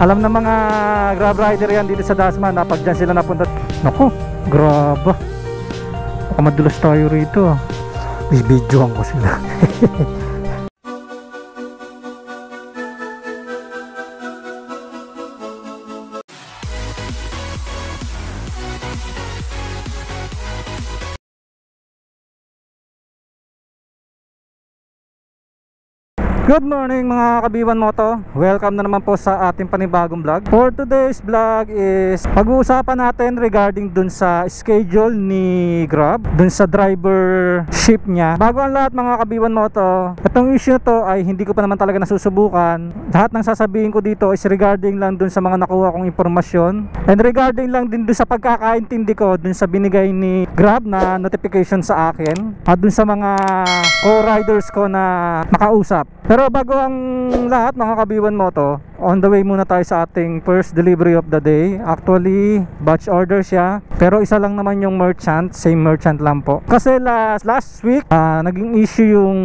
Alam na mga Grab rider yan dito sa Dasma na pag dyan sila napunta. Naku, grabe, baka madulas tayo rito. Bibidyohan ko sila. Good morning mga kabiwan moto. Welcome na naman po sa ating panibagong vlog. For today's vlog is pag-uusapan natin regarding dun sa schedule ni Grab, dun sa driver ship niya. Bago ang lahat mga kabiwan moto, itong issue na to ay hindi ko pa naman talaga nasusubukan. Lahat ng sasabihin ko dito is regarding lang dun sa mga nakuha kong impormasyon, and regarding lang din dun sa pagkakaintindi ko dun sa binigay ni Grab na notification sa akin, at dun sa mga co-riders ko na makausap. Pero bago ang lahat mga kabiwan moto, on the way muna tayo sa ating first delivery of the day. Actually, batch order siya, pero isa lang naman yung merchant, same merchant lang po. Kasi last week, naging issue yung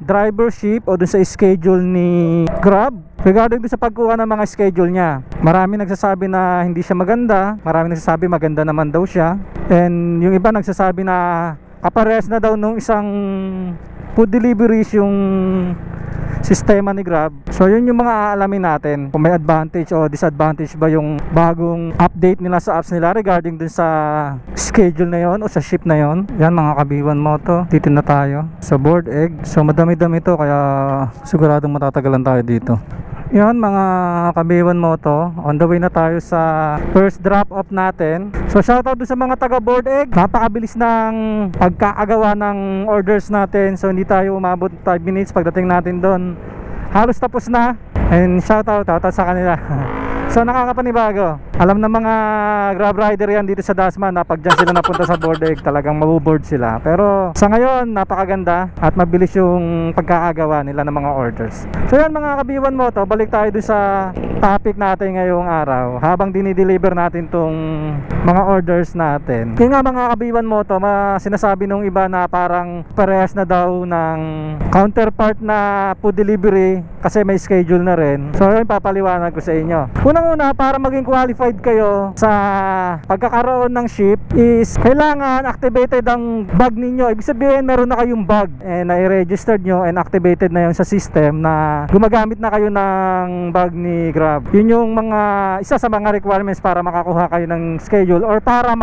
drivership o dun sa schedule ni Grab regarding dun sa pagkuha ng mga schedule niya. Marami nagsasabi na hindi siya maganda, marami nagsasabi maganda naman daw siya, and yung iba nagsasabi na kapares na daw nung isang food deliveries yung sistema ni Grab. So yun yung mga aalamin natin, kung may advantage o disadvantage ba yung bagong update nila sa apps nila regarding dun sa schedule na yon o sa ship na yon. Yan mga kabiwan moto, dito na tayo sa Board Egg. So madami-dami to, kaya siguradong matatagalan tayo dito. Yan mga kabiwan moto, on the way na tayo sa first drop off natin. So shoutout doon sa mga taga Board Egg, napakabilis ng pagkaagawa ng orders natin. So hindi tayo umabot 5 minutes pagdating natin doon, halos tapos na. And shoutout sa kanila. So nakakapanibago, alam na mga Grab rider yan dito sa Dasma na pag dyan sila napunta sa Board Egg, talagang mabuboard sila. Pero sa ngayon, napakaganda at mabilis yung pagkakagawa nila ng mga orders. So yan mga kabiwan moto, balik tayo doon sa topic natin ngayong araw habang dinideliver natin tong mga orders natin. Kaya nga mga kabiwan moto, sinasabi nung iba na parang parehas na daw ng counterpart na food delivery kasi may schedule na rin. So yun, papaliwanag ko sa inyo. Unang-una, para maging qualified kayo sa pagkakaroon ng ship is kailangan activated ang bag ninyo. Ibig sabihin meron na kayong bag and na-registered nyo and activated na yun sa system na gumagamit na kayo ng bag ni Grab. Yun yung isa sa mga requirements para makakuha kayo ng schedule or para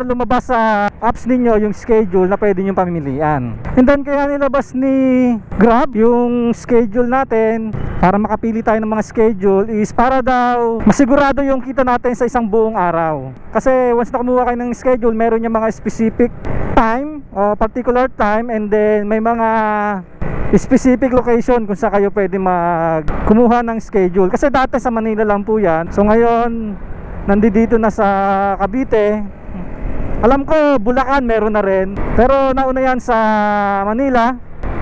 lumabas sa apps ninyo yung schedule na pwede nyo pamimilian. And then kaya nilabas ni Grab yung schedule natin para makapili tayo ng mga schedule is para daw masigurado yung kita natin sa isang buong araw. Kasi once na kumuha kayo ng schedule, meron yung mga specific time o particular time, and then may mga specific location kung saan kayo pwede kumuha ng schedule. Kasi dati sa Manila lang po yan. So ngayon, nandito na sa Cavite. Alam ko Bulacan meron na rin, pero nauna yan sa Manila,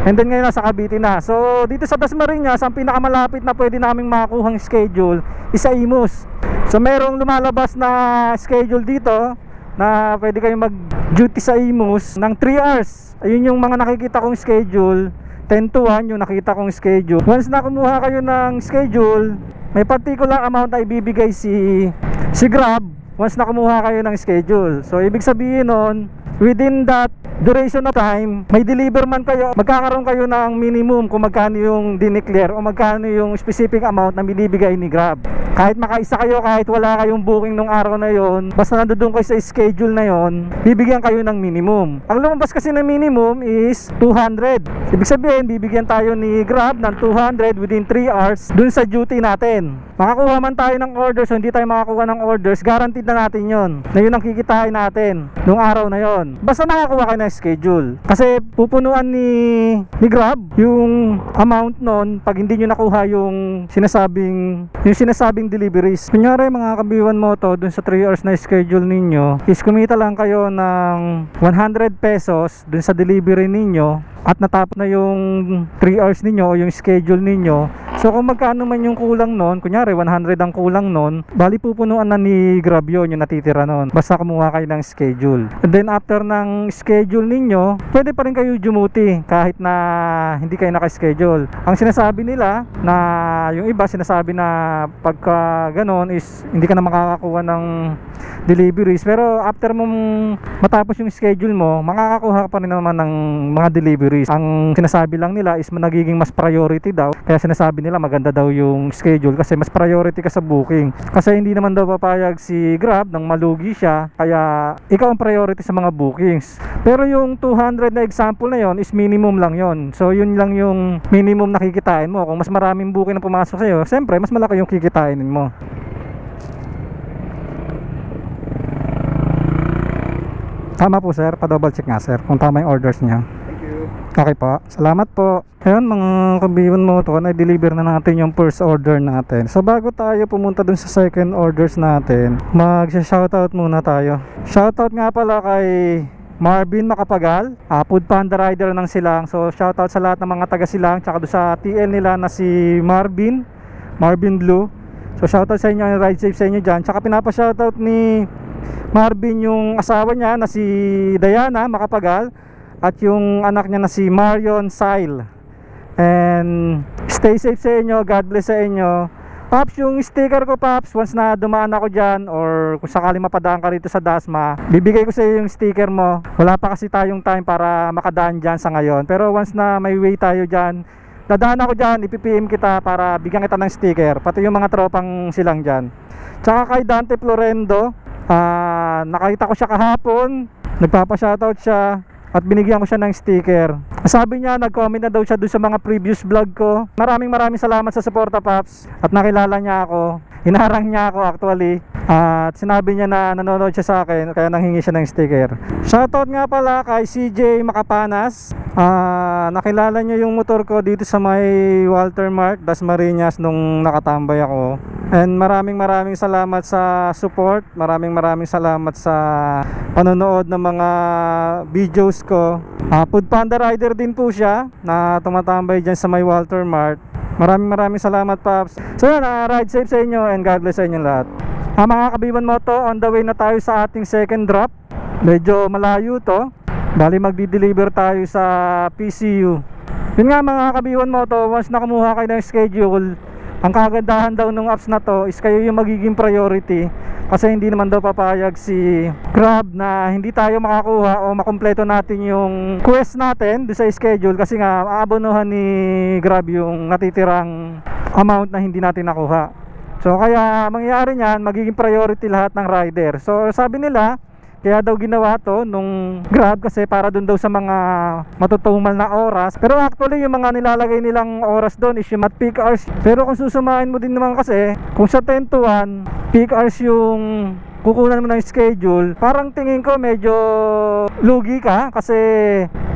and then ngayon nasa Cavite na. So dito sa Dasmariñas, ang pinakamalapit na pwede naming makakuhang schedule is sa Imus. So merong lumalabas na schedule dito na pwede kayong mag-duty sa Imus ng 3 hours. Ayun yung mga nakikita kong schedule. 10 to 1 yung nakita kong schedule. Once na kumuha kayo ng schedule, may particular amount na ibibigay si Grab once na kumuha kayo ng schedule. So ibig sabihin nun, within that duration of time, may deliver man kayo, magkakaroon kayo ng minimum kung magkano yung dineclare o magkano yung specific amount na binibigay ni Grab. Kahit makaisa kayo, kahit wala kayong booking nung araw na yon, basta nandoon kayo sa schedule na yon, bibigyan kayo ng minimum. Ang lumabas kasi ng minimum is 200. Ibig sabihin, bibigyan tayo ni Grab ng 200 within 3 hours dun sa duty natin. Makakuha man tayo ng orders o hindi tayo makakuha ng orders, guaranteed na natin yon, na yun ang kikitain natin nung araw na yon. Basta nakakuha kayo ng schedule. Kasi pupunuan ni Grab yung amount nun pag hindi nyo nakuha yung sinasabing deliveries. Kunyari mga kabiwan moto, dun sa 3 hours na schedule ninyo is kumita lang kayo ng 100 pesos dun sa delivery ninyo at natapos na yung 3 hours ninyo o yung schedule ninyo. So So kung magkano man yung kulang nun, kunyari 100 ang kulang nun, bali pupunuan na ni Grab yun, yung natitira nun, basta kumuha kayo ng schedule. And then after ng schedule ninyo, pwede pa rin kayo dumuti kahit na hindi kayo naka-schedule. Ang sinasabi nila na yung iba sinasabi na pagka ganon is hindi ka na makakakuha ng deliveries, pero after mong matapos yung schedule mo, makakakuha pa rin naman ng mga deliveries. Ang sinasabi lang nila is nagiging mas priority daw, kaya sinasabi nila maganda daw yung schedule kasi mas priority ka sa booking, kasi hindi naman daw papayag si Grab nang malugi siya, kaya ikaw ang priority sa mga bookings. Pero yung 200 na example na yon is minimum lang yon, so yun lang yung minimum na kikitain mo. Kung mas maraming booking na pumasok sa'yo, siyempre mas malaki yung kikitain mo. Tama po sir, pa-double check nga sir kung tama yung orders niya. Thank you. Okay po, salamat po. Ayun mga kabiwan mo to, na-deliver na natin yung first order natin. So bago tayo pumunta dun sa second orders natin, mag-shoutout muna tayo. Shoutout nga pala kay Marvin Makapagal, Food Panda Rider ng Silang. So shoutout sa lahat ng mga taga Silang, tsaka doon sa TL nila na si Marvin Blue. So shoutout sa inyo, ride safe sa inyo dyan. Tsaka pinapa-shoutout ni Marvin yung asawa niya na si Diana Makapagal at yung anak niya na si Marion Sile. And stay safe sa inyo, God bless sa inyo. Paps, yung sticker ko Paps, once na dumaan ako dyan or kung sakali mapadaan ka rito sa Dasma, bibigay ko sa iyo yung sticker mo. Wala pa kasi tayong time para makadaan dyan sa ngayon, pero once na may way tayo dyan, dadaan ako dyan, ipipm kita para bigyan kita ng sticker, pati yung mga tropang Silang dyan. Tsaka kay Dante Florendo, nakita ko siya kahapon, nagpapa-shoutout siya at binigyan ko siya ng sticker. Sabi niya, nag-comment na daw siya doon sa mga previous vlog ko. Maraming salamat sa suporta Paps, at nakilala niya ako, hinarang niya ako actually, at sinabi niya na nanonood siya sa akin, kaya nanghingi siya ng sticker. Shoutout nga pala kay CJ Makapanas. Nakilala niya yung motor ko dito sa may Walter Mark, Dasmariñas nung nakatambay ako. And maraming salamat sa support. Maraming salamat sa panonood ng mga videos ko. Food Panda Rider din po siya na tumatambay dyan sa may Walter Mark. Maraming salamat Paps. So yun, ride safe sa inyo and God bless sa inyo lahat. Mga kabiban mo to, on the way na tayo sa ating second drop. Medyo malayo to, bali magdi-deliver tayo sa PCU. Yun nga mga kabiban mo to, once na kumuha kayo ng schedule, ang kagandahan daw ng apps na to is kayo yung magiging priority, kasi hindi naman daw papayag si Grab na hindi tayo makakuha o makumpleto natin yung quest natin doon sa schedule, kasi nga aabonohan ni Grab yung natitirang amount na hindi natin nakuha. So kaya mangyayari niyan, magiging priority lahat ng rider. So sabi nila, kaya daw ginawa to nung Grab kasi para dun daw sa mga matutumal na oras. Pero actually yung mga nilalagay nilang oras doon is yung at peak hours. Pero kung susumahin mo din naman kasi, kung sa 10 to 1 peak hours yung kukunan mo ng schedule, parang tingin ko medyo lugi ka, kasi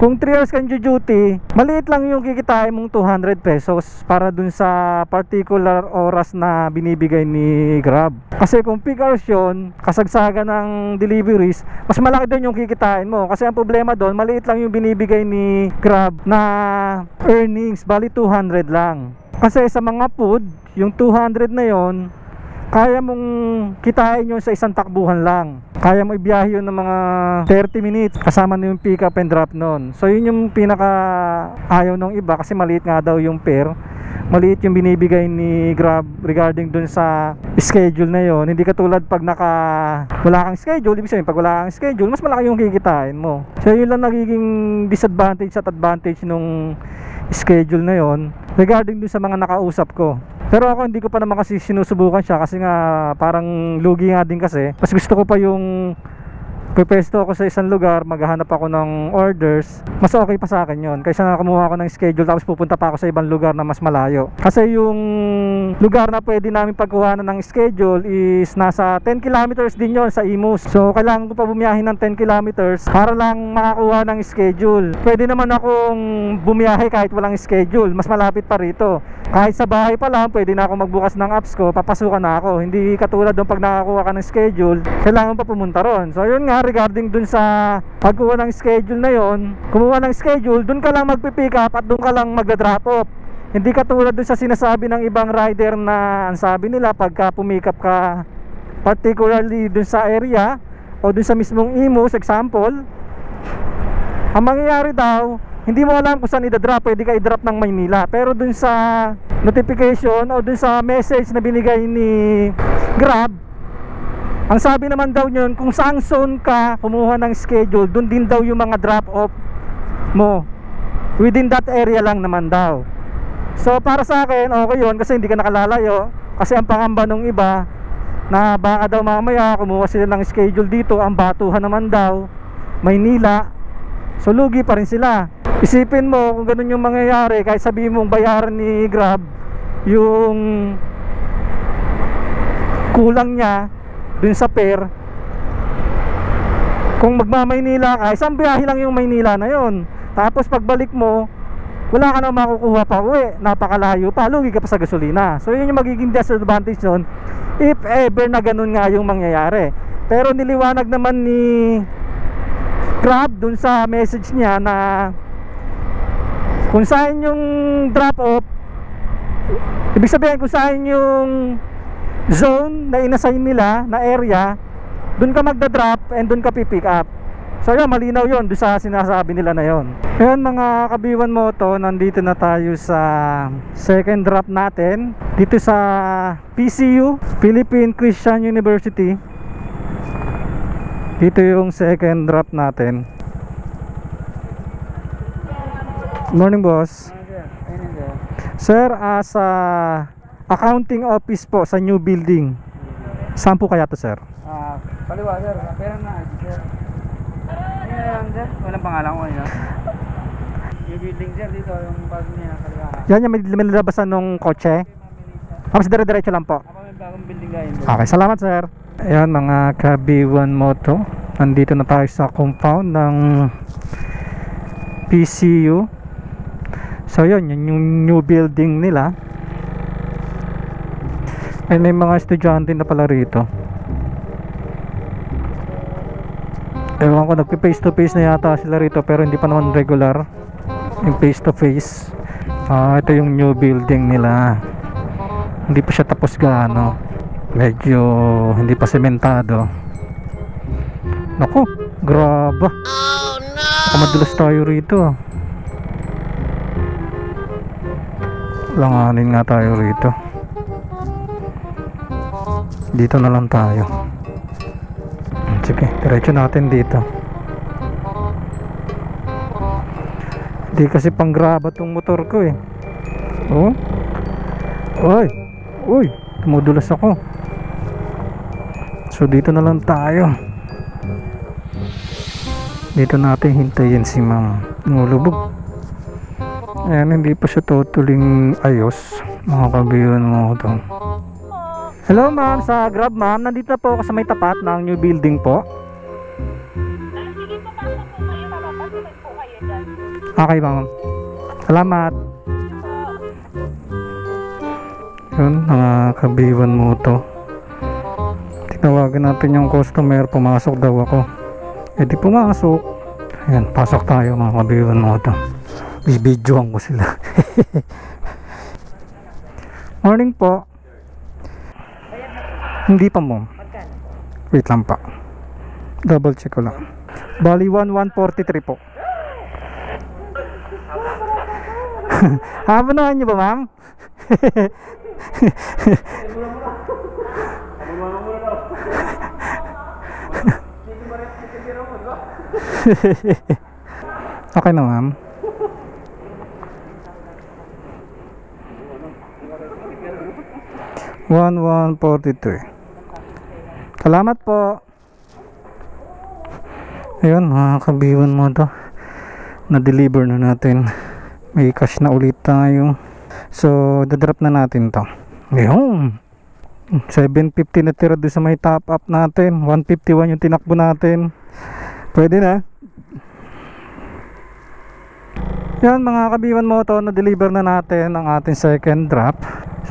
kung 3 hours kang duty, maliit lang yung kikitain mong 200 pesos para dun sa particular oras na binibigay ni Grab. Kasi kung peak hours yun, kasagsaga ng deliveries, mas malaki doon yung kikitain mo, kasi ang problema doon, maliit lang yung binibigay ni Grab na earnings, bali 200 lang. Kasi sa mga food, yung 200 na yon, kaya mong kitain yun sa isang takbuhan lang. Kaya mo ibiyahe yun ng mga 30 minutes kasama na yung pick up and drop nun. So yun yung pinaka ayaw ng iba, kasi maliit nga daw yung fare. Maliit yung binibigay ni Grab regarding dun sa schedule na yon. Hindi katulad pag wala kang schedule. Ibig sabihin pag wala kang schedule, mas malaki yung kikitain mo. So yun lang nagiging disadvantage at advantage nung schedule na yon regarding dun sa mga nakausap ko. Pero ako hindi ko pa naman kasi sinusubukan siya, kasi nga parang lugi nga din, kasi mas gusto ko pa yung pepesto ako sa isang lugar, maghahanap ako ng orders, mas okay pa sa akin yon kaysa na kumuha ako ng schedule tapos pupunta pa ako sa ibang lugar na mas malayo. Kasi yung lugar na pwede namin pagkuhanan ng schedule is nasa 10 kilometers din yon sa Imus. So kailangan ko pa bumiyahe ng 10 kilometers para lang makakuha ng schedule. Pwede naman akong bumiyahe kahit walang schedule, mas malapit pa rito. Kahit sa bahay pa lang, pwede na ako magbukas ng apps ko, papasukan na ako. Hindi katulad doon pag nakakuha ka ng schedule, kailangan pa pumunta ron. So yun nga, regarding dun sa pagkuha ng schedule na yon, kumuha ng schedule, dun ka lang magpipick up at dun ka lang magda-drop off. Hindi katulad dun sa sinasabi ng ibang rider na ang sabi nila pagka pumikap ka, particularly dun sa area o dun sa mismong Imus example, ang mangyayari daw, hindi mo alam kung saan i-drop. Pwede ka i-drop ng Maynila, pero dun sa notification o dun sa message na binigay ni Grab, ang sabi naman daw yun, kung saan zone ka kumuha ng schedule, dun din daw yung mga drop off mo, within that area lang naman daw. So para sa akin, okay yun, kasi hindi ka nakalalayo. Kasi ang pangamba nung iba, na baka daw mamaya kumuha sila ng schedule dito, ang batuhan naman daw Maynila, so lugi pa rin sila. Isipin mo kung ganun yung mangyayari, kahit sabihin mong bayaran ni Grab yung kulang niya dun sa fare, kung magmamaynila ka, isang biyahe lang yung Maynila na yon, tapos pagbalik mo wala ka na makukuha pa uwi, napakalayo pa, lugi ka pa sa gasolina. So yun yung magiging disadvantage nun, if ever na ganun nga yung mangyayari. Pero niliwanag naman ni Grab dun sa message niya na kung saan yung drop off, ibig sabihin kung saan yung zone na inassign nila na area, dun ka magda-drop and dun ka pipick up. So yun, malinaw yun doon sa sinasabi nila na yun. Ayun mga kabiwan moto, nandito na tayo sa second drop natin dito sa PCU, Philippine Christian University. Dito yung second drop natin. Morning boss. Sir, sa accounting office po sa new building. Saan po kaya to sir? Paliwa sir, pera na sir. Sir, walang pangalan ko yun. Yung building sir dito, yung bago niya kaliwa. Yan yung may nilabasan nung kotse. Tapos dire-diretso lang po. Ako may bagong building ngayon. Okay, salamat sir. Ayan mga kabiwan moto, nandito na tayo sa compound ng PCU. So yun yung new building nila. Ay, may mga estudyante na pala rito. Ewan ko, nagpi-face to face na yata sila rito, pero hindi pa naman regular yung face to face. Ito yung new building nila. Hindi pa siya tapos gaano. Medyo hindi pa sementado. Naku, grabe. Madulas tayo rito. Langanin nga tayo rito. Dito na lang tayo. Sige, diretso natin dito. Hindi kasi pang graba tong motor ko eh. Oh. Oy. Uy, tumudulas ako. So dito na lang tayo. Dito natin hintayin si ma'am. Nulubog. Ayan, hindi pa siya totaling ayos. Mga kabiyon mo ito. Hello ma'am, sa Grab ma'am. Nandito na po ako sa may tapat ng new building po. Sige po, pasok po kayo. Papapasukin po kayo dyan. Okay ma'am. Salamat. Yun, mga kabiwan mo ito. Tinawagan natin yung customer. Pumasok daw ako. Eh di pumasok. Ayan, pasok tayo mga kabiwan mo ito. Bibidyoan ko sila. Morning po. Hindi pa ma'am. Wait lang pa. Double check ko lang. Bali 1143 po. Habunuhan nyo ba ma'am? Okay na ma'am. $1143. Salamat po. Ayun mga kabiwan mo to, na-deliver na natin. May cash na ulit tayo. So dadrop na natin to. Ayun, 750 na tira doon sa may top up natin. 151 yung tinakbo natin. Pwede na. Yan mga kabiwan mo to, na-deliver na natin ang ating second drop.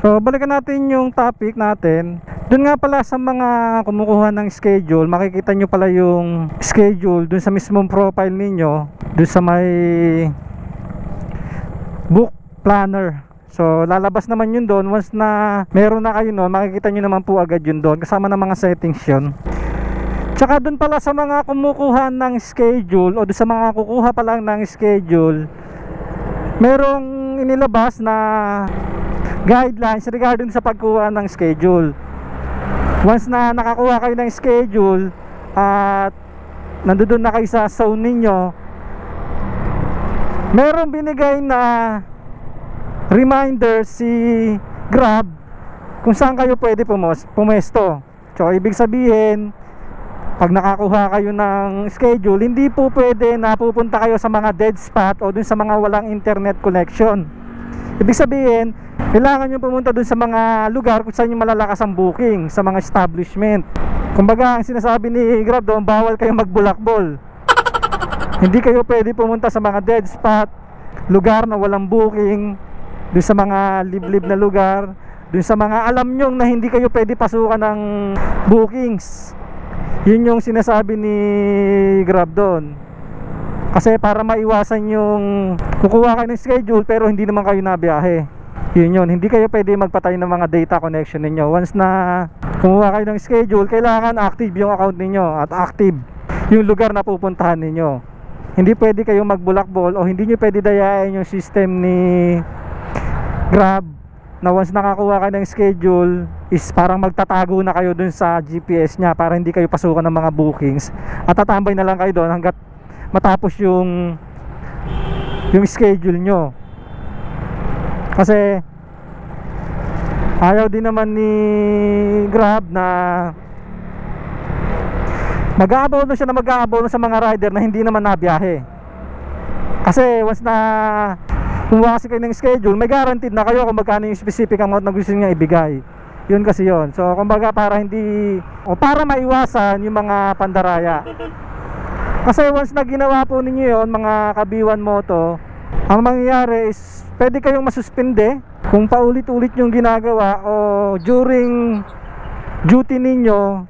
So balikan natin yung topic natin. Doon nga pala sa mga kumukuha ng schedule, makikita nyo pala yung schedule doon sa mismong profile ninyo, doon sa may book planner. So lalabas naman yun doon. Once na meron na kayo noon, makikita nyo naman po agad yun doon, kasama ng mga settings yun. Tsaka doon pala sa mga kumukuha ng schedule, o doon sa mga kukuha pa lang ng schedule, merong inilabas na guidelines regarding sa pagkuha ng schedule. Once na nakakuha kayo ng schedule at nandoon na kayo sa zone ninyo, merong binigay na reminder si Grab kung saan kayo pwede pumesto. So ibig sabihin, pag nakakuha kayo ng schedule, hindi po pwede na pupunta kayo sa mga dead spot o dun sa mga walang internet connection. Ibig sabihin, kailangan nyo pumunta dun sa mga lugar kung saan yung malalakas ang booking, sa mga establishment. Kumbaga, ang sinasabi ni Grab doon, bawal kayo magbulakbol. Hindi kayo pwede pumunta sa mga dead spot, lugar na walang booking, dun sa mga liblib na lugar, dun sa mga alam nyong na hindi kayo pwede pasukan ng bookings. Yun yung sinasabi ni Grab doon. Kasi para maiwasan yung kukuha kayo ng schedule pero hindi naman kayo nabiyahe. Yun, hindi kayo pwede magpatay ng mga data connection ninyo. Once na kumuha kayo ng schedule, kailangan active yung account ninyo at active yung lugar na pupuntahan ninyo. Hindi pwede kayo magbulakbol o hindi nyo pwede dayain yung system ni Grab na once nakakuha kayo ng schedule is parang magtatago na kayo dun sa GPS nya para hindi kayo pasukan ng mga bookings at tatambay na lang kayo doon hanggat matapos yung schedule nyo. Kasi ayaw din naman ni Grab na mag-aabono siya na mag-aabono sa mga rider na hindi naman nabiyahe. Kasi once na kumuha kasi kayo ng schedule, may guaranteed na kayo kung magkano yung specific amount na gusto niya ibigay. Yun kasi yun. So kumbaga para hindi o para maiwasan yung mga pandaraya. Kasi once na ginawa po ninyo yun, mga kabiwan moto, ang mangyayari is pwede kayong masuspende kung paulit-ulit yung ginagawa o during duty ninyo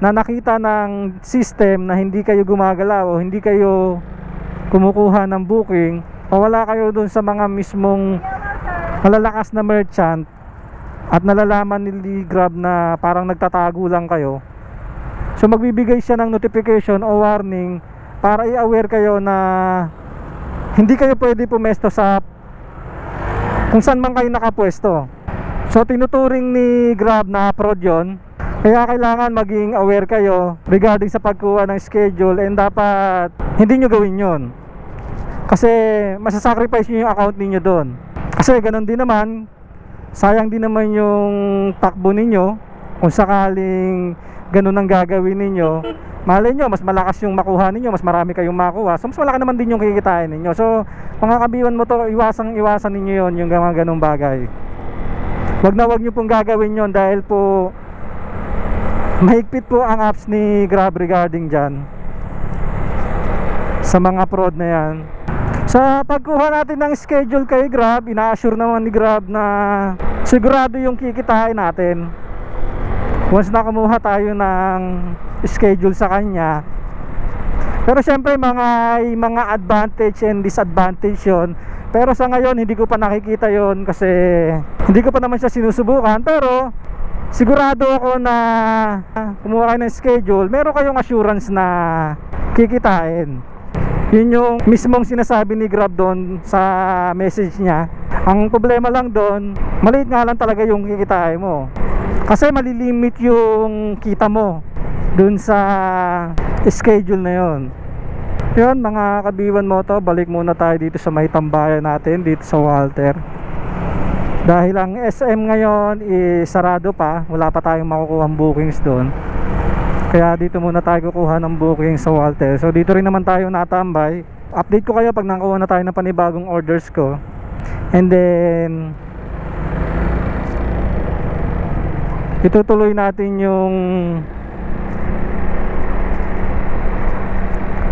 na nakita ng system na hindi kayo gumagalaw o hindi kayo kumukuha ng booking, pawala kayo dun sa mga mismong malalakas na merchant at nalalaman ni Grab na parang nagtatago lang kayo. So magbibigay siya ng notification o warning para i-aware kayo na hindi kayo pwede pumesto sa kung saan man kayo nakapwesto. So tinuturing ni Grab na fraud yun. Kaya kailangan maging aware kayo regarding sa pagkuha ng schedule, and dapat hindi nyo gawin yun. Kasi masasacrifice nyo yung account ninyo doon. Kasi ganun din naman, sayang din naman yung takbo ninyo kung sakaling ganun ang gagawin ninyo. Malay nyo, mas malakas yung makuha ninyo, mas marami kayong makuha, so mas malaki naman din yung kikitain ninyo. So mga kabiwan mo to, iwasan ninyo yun, yung mga ganung bagay. Wag nyo pong gagawin yun dahil po mahigpit po ang apps ni Grab regarding dyan sa mga fraud na yan. Sa pagkuha natin ng schedule kay Grab, ina-assure naman ni Grab na sigurado yung kikitain natin. Once na kumuha tayo ng schedule sa kanya. Pero syempre mga advantage and disadvantage yun. Pero sa ngayon hindi ko pa nakikita yun kasi hindi ko pa naman siya sinusubukan. Pero sigurado ako na kumuha kayo ng schedule, meron kayong assurance na kikitain. Yun yung mismong sinasabi ni Grab doon sa message niya. Ang problema lang doon, maliit nga lang talaga yung kikitain mo. Kasi malilimit yung kita mo dun sa schedule na yon. Yun mga kabiwan mo to, balik muna tayo dito sa may tambayan natin dito sa Walter. Dahil ang SM ngayon sarado pa, wala pa tayong makukuha bookings doon. Kaya dito muna tayo kukuha ng booking sa Walter. So dito rin naman tayo natambay. Update ko kayo pag nakuha na tayo ng panibagong orders ko. And then itutuloy natin yung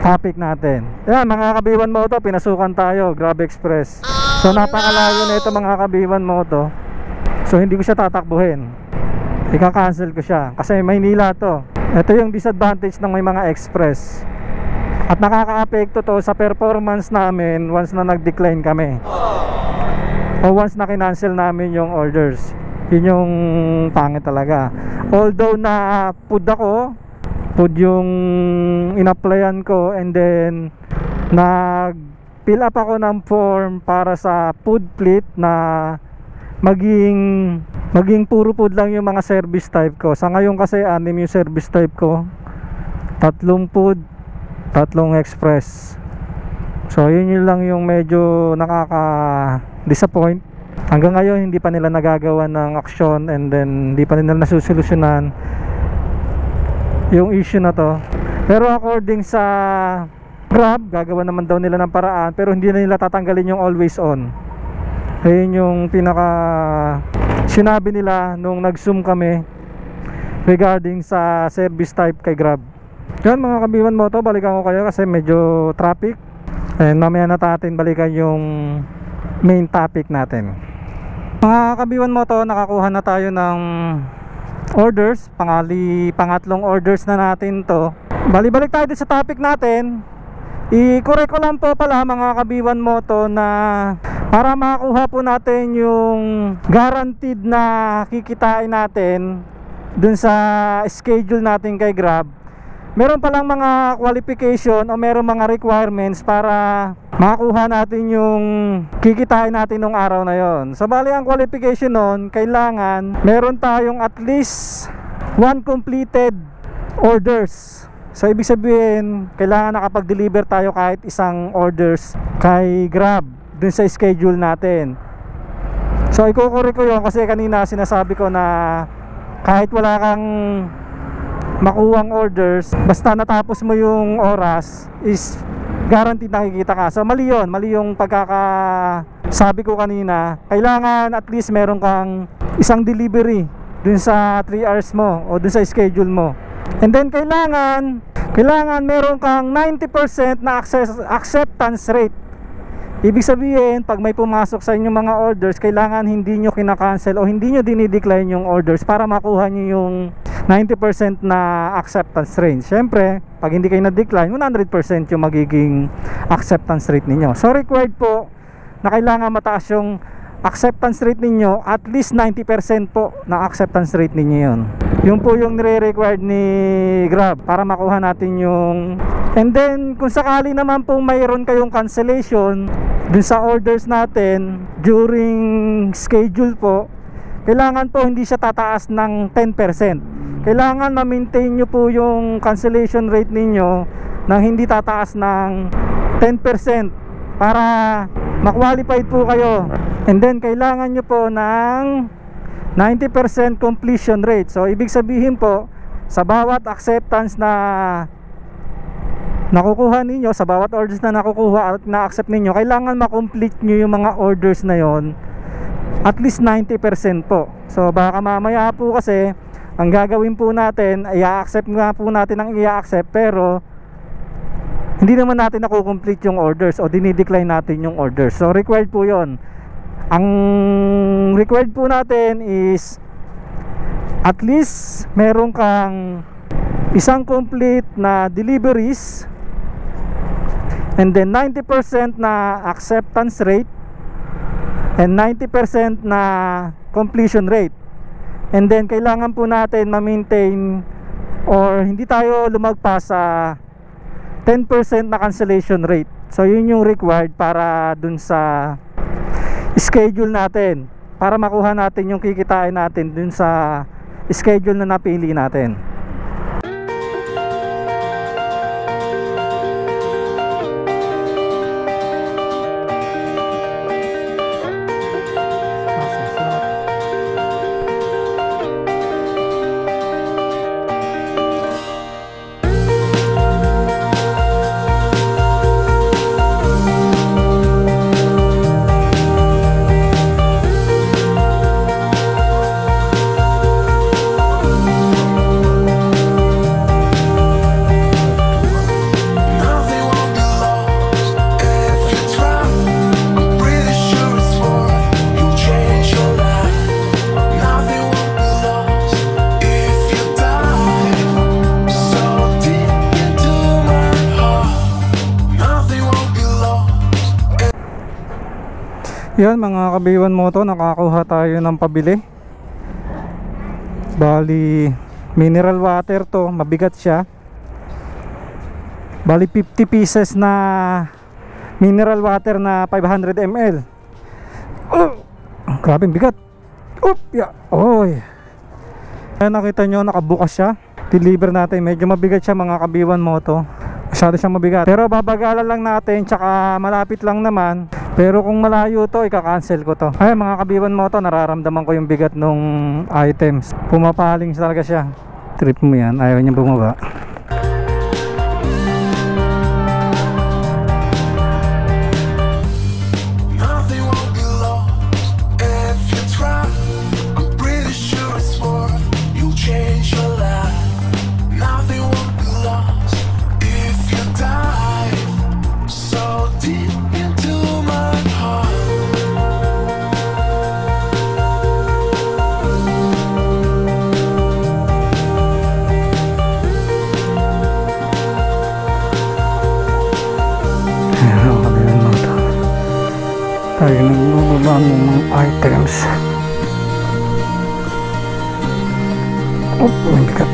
topic natin. Ayan mga kabiwan mo to, pinasukan tayo, Grab Express. So napakalayo na ito mga kabiwan mo to. So hindi ko siya tatakbuhin, ika-cancel ko siya kasi Maynila to. Ito yung disadvantage ng may mga express. At nakaka-apekto to sa performance namin once na nag-decline kami. o once na kinancel namin yung orders. Yun yung pangit talaga. Although na food yung in-applyan ko, and then nag-fill up ako ng form para sa food fleet na maging puro food lang yung mga service type ko. Sa ngayon kasi 6 yung service type ko, 3 food, 3 express. So yun lang yung medyo nakaka-disappoint. Hanggang ngayon hindi pa nila nagagawa ng aksyon, and then hindi pa nila nasusolusyonan yung issue na to. Pero according sa Grab, gagawa naman daw nila ng paraan, pero hindi na nila tatanggalin yung always on. Ayun yung pinaka sinabi nila nung nag-zoom kami regarding sa service type kay Grab. Yan mga kabiwan mo to, balikan ko kayo kasi medyo traffic, and mamaya natin balikan yung main topic natin. Mga kabiwan mo to, nakakuha na tayo ng orders, pangatlong orders na natin to. Balik tayo sa topic natin. I-correct ko lang po pala mga kabiwan mo to, na para makakuha po natin yung guaranteed na kikitain natin dun sa schedule natin kay Grab, meron palang mga qualification o meron mga requirements para makakuha natin yung kikitain natin nung araw na yon. So bali ang qualification nun, kailangan meron tayong at least 1 completed orders. So ibig sabihin, kailangan nakapag-deliver tayo kahit isang orders kay Grab dun sa schedule natin. So ikukorek ko yun kasi kanina sinasabi ko na kahit wala kang makuhang orders, basta natapos mo yung oras, is guaranteed nakikita ka. So mali yun, mali yung pagkakasabi ko kanina. Kailangan at least meron kang isang delivery dun sa 3 hours mo o dun sa schedule mo. And then kailangan meron kang 90% na acceptance rate. Ibig sabihin, pag may pumasok sa inyong mga orders, kailangan hindi nyo kinakancel o hindi nyo dinidecline yung orders para makuha nyo yung 90% na acceptance rate. Siyempre, pag hindi kayo na-decline, 100% yung magiging acceptance rate ninyo. So required po na kailangan mataas yung acceptance rate ninyo, at least 90% po na acceptance rate ninyo yun. Yun po yung nire-required ni Grab para makuha natin yung... And then kung sakali naman po mayroon kayong cancellation dun sa orders natin during schedule po, kailangan po hindi siya tataas ng 10%. Kailangan ma-maintain nyo po yung cancellation rate ninyo nang hindi tataas ng 10% para ma-qualified po kayo. And then kailangan nyo po ng 90% completion rate. So ibig sabihin po, sa bawat acceptance na nakukuha ninyo, sa bawat orders na nakukuha at na-accept ninyo, kailangan ma-complete nyo yung mga orders na yon at least 90% po. So baka mamaya po kasi ang gagawin po natin, i-accept nga po natin ang i-accept, pero hindi naman natin nakukomplete yung orders o dinidecline natin yung orders. So required po yon. Ang required po natin is at least meron kang isang complete na deliveries, and then 90% na acceptance rate, and 90% na completion rate. And then kailangan po natin ma-maintain or hindi tayo lumagpas sa 10% na cancellation rate. So yun yung required para dun sa schedule natin, para makuha natin yung kikitain natin dun sa schedule na napili natin. Yan mga kabiwan moto, nakakuha tayo ng pabili. Bali mineral water to, mabigat siya. Bali 50 pieces na mineral water na 500 ml. Grabe bigat. Yeah. Oy. Ayan, nakita nyo, nakabukas siya. Deliver natin, medyo mabigat siya mga kabiwan moto. Masyado siyang mabigat, pero babagalan lang natin, tsaka malapit lang naman. Pero kung malayo to, ika-cancel ko to. Ay mga kabiwan moto, nararamdaman ko yung bigat nung items. Pumapaling talaga siya. Trip mo yan, ayaw niya bumaba. Tayo nagbababa ng mga items. Oh my God.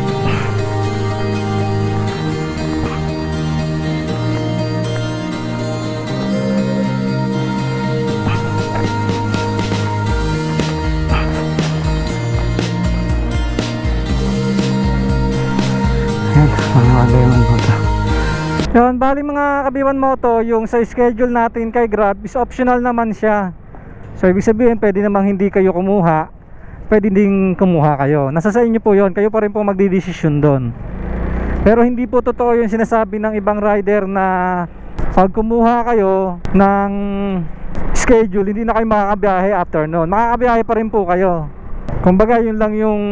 Ayan, mga kabiwan moto. Yun, bali mga kabiwan moto, yung sa schedule natin kay Grab is optional naman siya. So ibig sabihin, pwede namang hindi kayo kumuha, pwede ding kumuha kayo. Nasa sa inyo po yun, kayo pa rin po magdidesisyon doon. Pero hindi po totoo yung sinasabi ng ibang rider na pag kumuha kayo ng schedule, hindi na kayo makakabiyahe after noon. Makakabiyahe pa rin po kayo. Kumbaga yun lang yung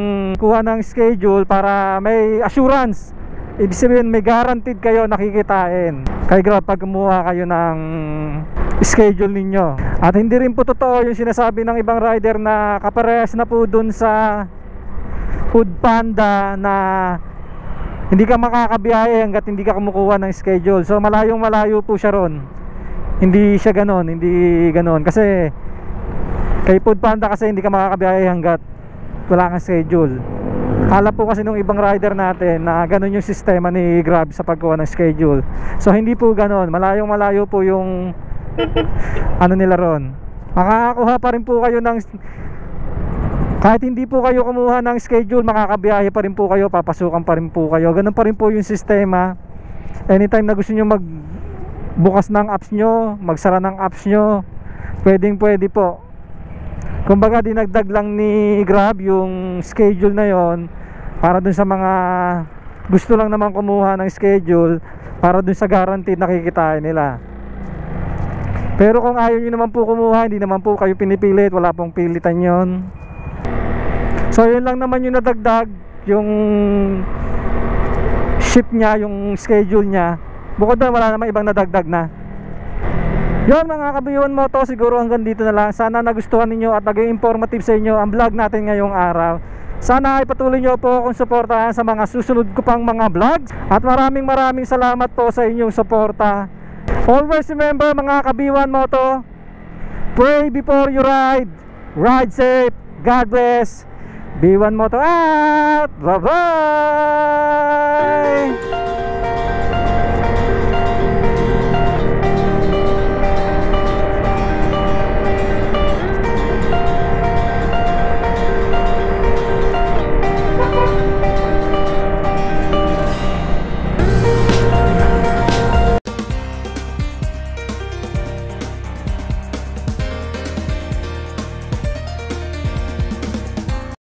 kuha ng schedule para may assurance. Ibig sabihin may guaranteed kayo nakikitain kay Grab pag kumuha kayo ng schedule ninyo. At hindi rin po totoo yung sinasabi ng ibang rider na kaparehas na po dun sa Food Panda na hindi ka makakabiyahe hanggat hindi ka kumukuha ng schedule. So malayong malayo po siya ron. Hindi siya ganon, hindi ganon. Kasi kay Food Panda kasi hindi ka makakabiyahe hanggat wala kang schedule. Kala po kasi nung ibang rider natin na ganun yung sistema ni Grab sa pagkuha ng schedule. So hindi po ganun, malayong malayo po yung ano nila ron. Makakakuha pa rin po kayo ng, kahit hindi po kayo kumuha ng schedule, makakabiyahe pa rin po kayo, papasukan pa rin po kayo. Ganun pa rin po yung sistema. Anytime na gusto nyo magbukas ng apps nyo, magsara ng apps nyo, pwedeng pwede po. Kumbaga dinagdag lang ni Grab yung schedule na yon para dun sa mga gusto lang naman kumuha ng schedule, para dun sa guaranteed nakikitain nila. Pero kung ayaw nyo naman po kumuha, hindi naman po kayo pinipilit, wala pong pilitan yon. So yun lang naman yung nadagdag, yung shift nya, yung schedule nya. Bukod doon wala naman ibang nadagdag na. Yun mga kabiwan moto, siguro hanggang dito na lang. Sana nagustuhan ninyo at naging informative sa inyo ang vlog natin ngayong araw. Sana ay patuloy nyo po akong suportahan sa mga susunod ko pang mga vlogs. At maraming salamat po sa inyong suporta. Always remember mga kabiwan moto, pray before you ride. Ride safe. God bless. B1 Moto out. Bye bye.